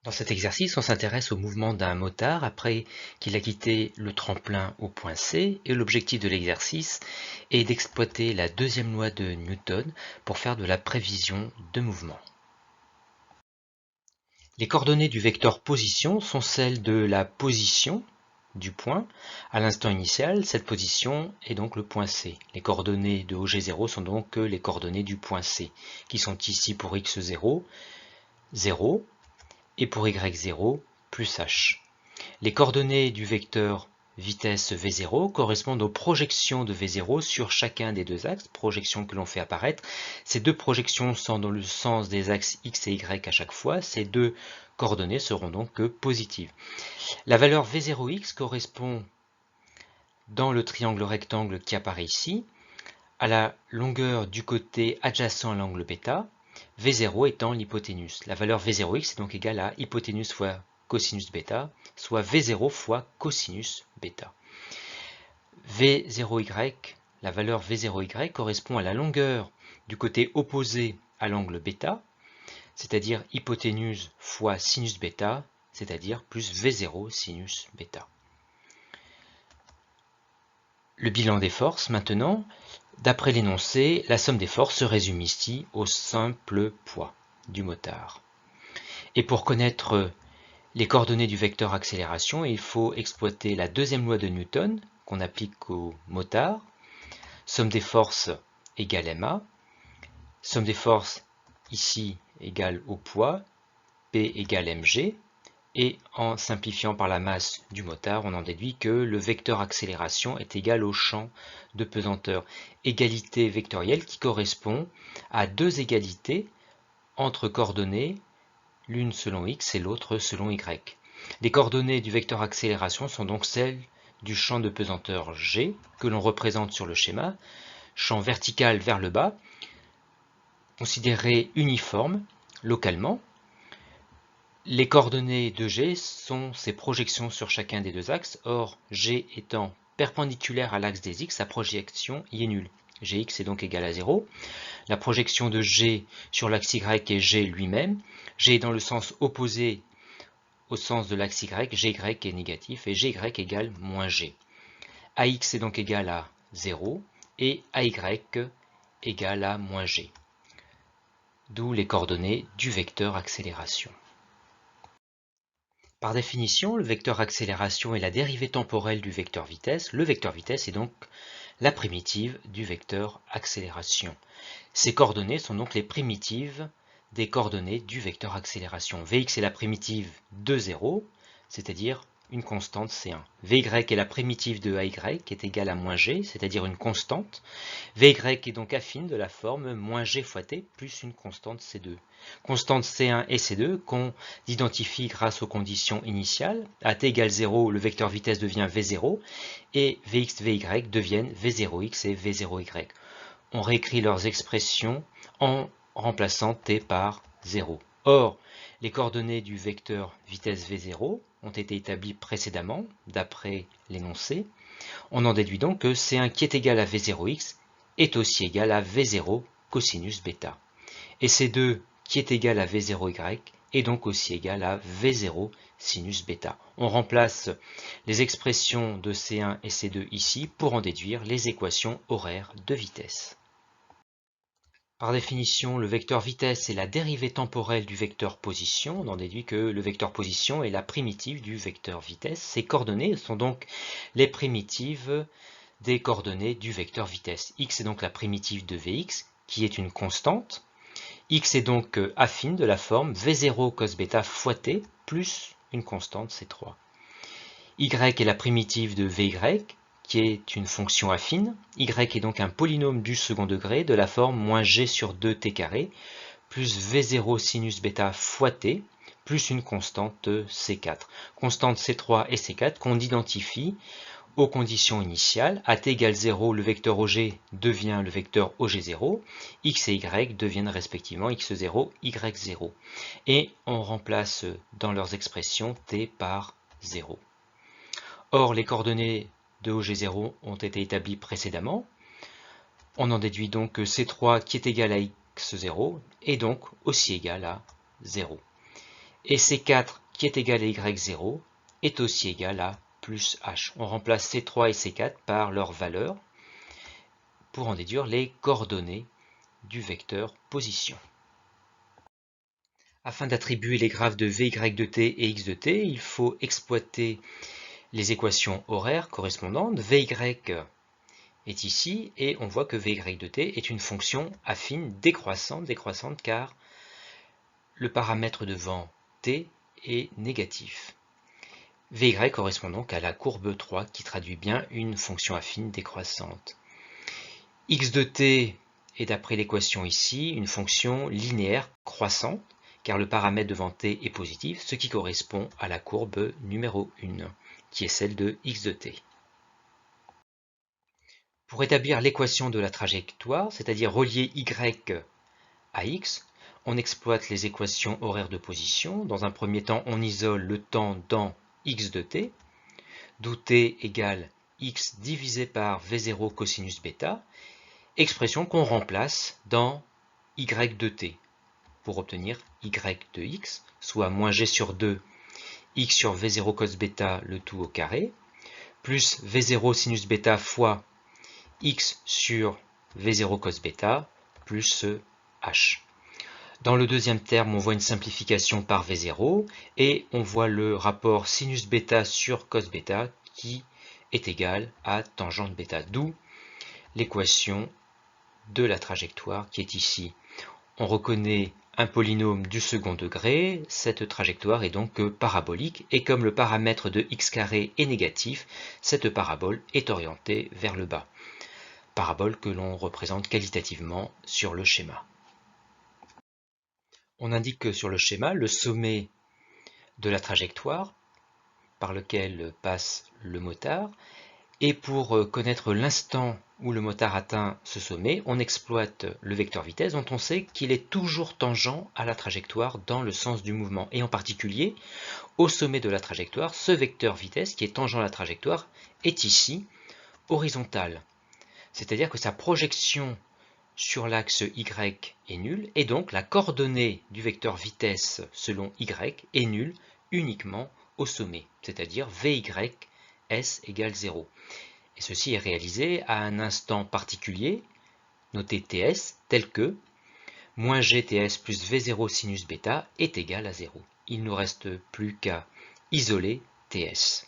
Dans cet exercice, on s'intéresse au mouvement d'un motard après qu'il a quitté le tremplin au point C, et l'objectif de l'exercice est d'exploiter la deuxième loi de Newton pour faire de la prévision de mouvement. Les coordonnées du vecteur position sont celles de la position du point à l'instant initial. Cette position est donc le point C. Les coordonnées de OG0 sont donc les coordonnées du point C, qui sont ici pour x0, 0, et pour y0, plus h. Les coordonnées du vecteur vitesse v0 correspondent aux projections de v0 sur chacun des deux axes, projections que l'on fait apparaître. Ces deux projections sont dans le sens des axes x et y à chaque fois. Ces deux coordonnées seront donc positives. La valeur v0x correspond dans le triangle rectangle qui apparaît ici à la longueur du côté adjacent à l'angle β, v0 étant l'hypoténuse. La valeur v0x est donc égale à hypoténuse fois cosinus β, soit v0 fois cosinus β. v0y, la valeur v0y correspond à la longueur du côté opposé à l'angle β, c'est-à-dire hypoténuse fois sinus β, c'est-à-dire plus v0 sinus β. Le bilan des forces maintenant. D'après l'énoncé, la somme des forces se résume ici au simple poids du motard. Et pour connaître les coordonnées du vecteur accélération, il faut exploiter la deuxième loi de Newton qu'on applique au motard. Somme des forces égale ma. Somme des forces ici égale au poids, P égale mg. Et en simplifiant par la masse du motard, on en déduit que le vecteur accélération est égal au champ de pesanteur. Égalité vectorielle qui correspond à deux égalités entre coordonnées, l'une selon x et l'autre selon y. Les coordonnées du vecteur accélération sont donc celles du champ de pesanteur g, que l'on représente sur le schéma, champ vertical vers le bas, considéré uniforme localement. Les coordonnées de G sont ses projections sur chacun des deux axes. Or, G étant perpendiculaire à l'axe des X, sa projection y est nulle. Gx est donc égal à 0. La projection de G sur l'axe Y est G lui-même. G est dans le sens opposé au sens de l'axe Y. Gy est négatif et Gy égale moins G. Ax est donc égal à 0 et Ay égale à moins G. D'où les coordonnées du vecteur accélération. Par définition, le vecteur accélération est la dérivée temporelle du vecteur vitesse. Le vecteur vitesse est donc la primitive du vecteur accélération. Ces coordonnées sont donc les primitives des coordonnées du vecteur accélération. Vx est la primitive de 0, c'est-à-dire une constante C1. Vy est la primitive de Ay, qui est égale à moins G, c'est-à-dire une constante. Vy est donc affine de la forme moins G fois T plus une constante C2. Constante C1 et C2 qu'on identifie grâce aux conditions initiales. À t égale 0, le vecteur vitesse devient V0 et Vx, Vy deviennent V0x et V0y. On réécrit leurs expressions en remplaçant t par 0. Or, les coordonnées du vecteur vitesse V0 ont été établies précédemment, d'après l'énoncé. On en déduit donc que C1 qui est égal à V0x est aussi égal à V0 cosinus β. Et C2 qui est égal à V0y est donc aussi égal à V0 sinus β. On remplace les expressions de C1 et C2 ici pour en déduire les équations horaires de vitesse. Par définition, le vecteur vitesse est la dérivée temporelle du vecteur position. On en déduit que le vecteur position est la primitive du vecteur vitesse. Ces coordonnées sont donc les primitives des coordonnées du vecteur vitesse. X est donc la primitive de Vx, qui est une constante. X est donc affine de la forme V0 cos β fois t plus une constante C3. Y est la primitive de Vy, qui est une fonction affine. Y est donc un polynôme du second degré de la forme moins g sur 2t carré plus V0 sinus β fois t plus une constante C4. Constante C3 et C4 qu'on identifie aux conditions initiales. À t égale 0, le vecteur OG devient le vecteur OG0. X et Y deviennent respectivement X0, Y0. Et on remplace dans leurs expressions t par 0. Or, les coordonnées de OG0 ont été établies précédemment. On en déduit donc que C3 qui est égal à X0 est donc aussi égal à 0. Et C4 qui est égal à Y0 est aussi égal à plus H. On remplace C3 et C4 par leurs valeurs pour en déduire les coordonnées du vecteur position. Afin d'attribuer les graphes de Vy de t et x de t, il faut exploiter les équations horaires correspondantes. Vy est ici et on voit que Vy de t est une fonction affine décroissante car le paramètre devant t est négatif. Vy correspond donc à la courbe 3 qui traduit bien une fonction affine décroissante. X de t est d'après l'équation ici une fonction linéaire croissante car le paramètre devant t est positif, ce qui correspond à la courbe numéro 1 qui est celle de x de t. Pour établir l'équation de la trajectoire, c'est-à-dire relier y à x, on exploite les équations horaires de position. Dans un premier temps, on isole le temps dans x de t, d'où t égale x divisé par v0 cosinus bêta, expression qu'on remplace dans y de t pour obtenir y de x, soit moins g sur 2 x sur v0 cos bêta le tout au carré, plus v0 sinus bêta fois x sur v0 cos bêta plus h. Dans le deuxième terme, on voit une simplification par v0 et on voit le rapport sinus bêta sur cos bêta qui est égal à tangente bêta, d'où l'équation de la trajectoire qui est ici. On reconnaît un polynôme du second degré, cette trajectoire est donc parabolique et comme le paramètre de x carré est négatif, cette parabole est orientée vers le bas. Parabole que l'on représente qualitativement sur le schéma. On indique sur le schéma le sommet de la trajectoire par lequel passe le motard. Et pour connaître l'instant où le motard atteint ce sommet, on exploite le vecteur vitesse dont on sait qu'il est toujours tangent à la trajectoire dans le sens du mouvement. Et en particulier, au sommet de la trajectoire, ce vecteur vitesse qui est tangent à la trajectoire est ici horizontal. C'est-à-dire que sa projection sur l'axe y est nulle et donc la coordonnée du vecteur vitesse selon y est nulle uniquement au sommet, c'est-à-dire Vy s égale 0. Et ceci est réalisé à un instant particulier, noté ts, tel que moins gts plus v0 sinus bêta est égal à 0. Il ne nous reste plus qu'à isoler ts.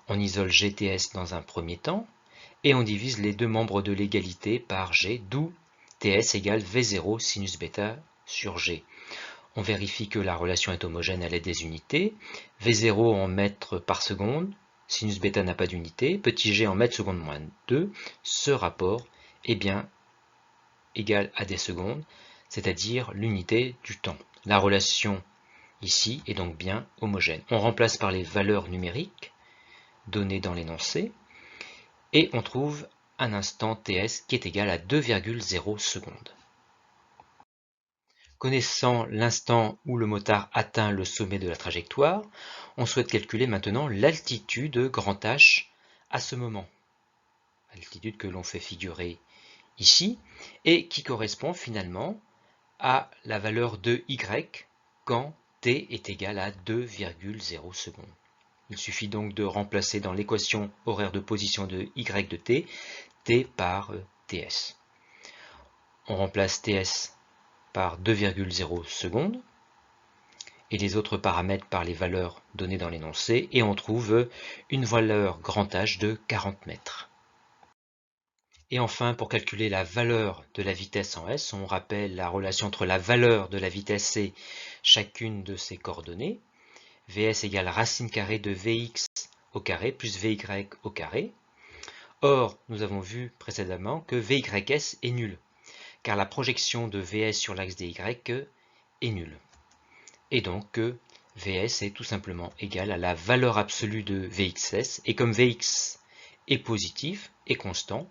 On isole gts dans un premier temps, et on divise les deux membres de l'égalité par g, d'où ts égale v0 sinus bêta sur g. On vérifie que la relation est homogène à l'aide des unités, v0 en mètres par seconde, sinus bêta n'a pas d'unité, petit g en mètres secondes moins 2, ce rapport est bien égal à des secondes, c'est-à-dire l'unité du temps. La relation ici est donc bien homogène. On remplace par les valeurs numériques données dans l'énoncé, et on trouve un instant ts qui est égal à 2,0 secondes. Connaissant l'instant où le motard atteint le sommet de la trajectoire, on souhaite calculer maintenant l'altitude grand H à ce moment. L'altitude que l'on fait figurer ici et qui correspond finalement à la valeur de y quand t est égal à 2,0 secondes. Il suffit donc de remplacer dans l'équation horaire de position de y de t, t par ts. On remplace ts par 2,0 secondes et les autres paramètres par les valeurs données dans l'énoncé et on trouve une valeur grand H de 40 mètres. Et enfin, pour calculer la valeur de la vitesse en s, on rappelle la relation entre la valeur de la vitesse et chacune de ses coordonnées. Vs égale racine carrée de Vx au carré plus Vy au carré. Or, nous avons vu précédemment que Vys est nul, car la projection de Vs sur l'axe des y est nulle. Et donc, Vs est tout simplement égal à la valeur absolue de Vxs, et comme Vx est positif et constant,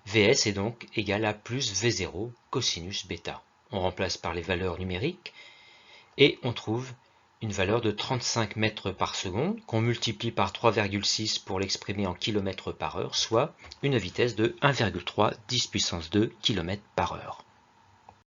Vs est donc égal à plus V0 cosinus bêta. On remplace par les valeurs numériques, et on trouve une valeur de 35 mètres par seconde qu'on multiplie par 3,6 pour l'exprimer en km par heure, soit une vitesse de 1,3 10 puissance 2 km par heure.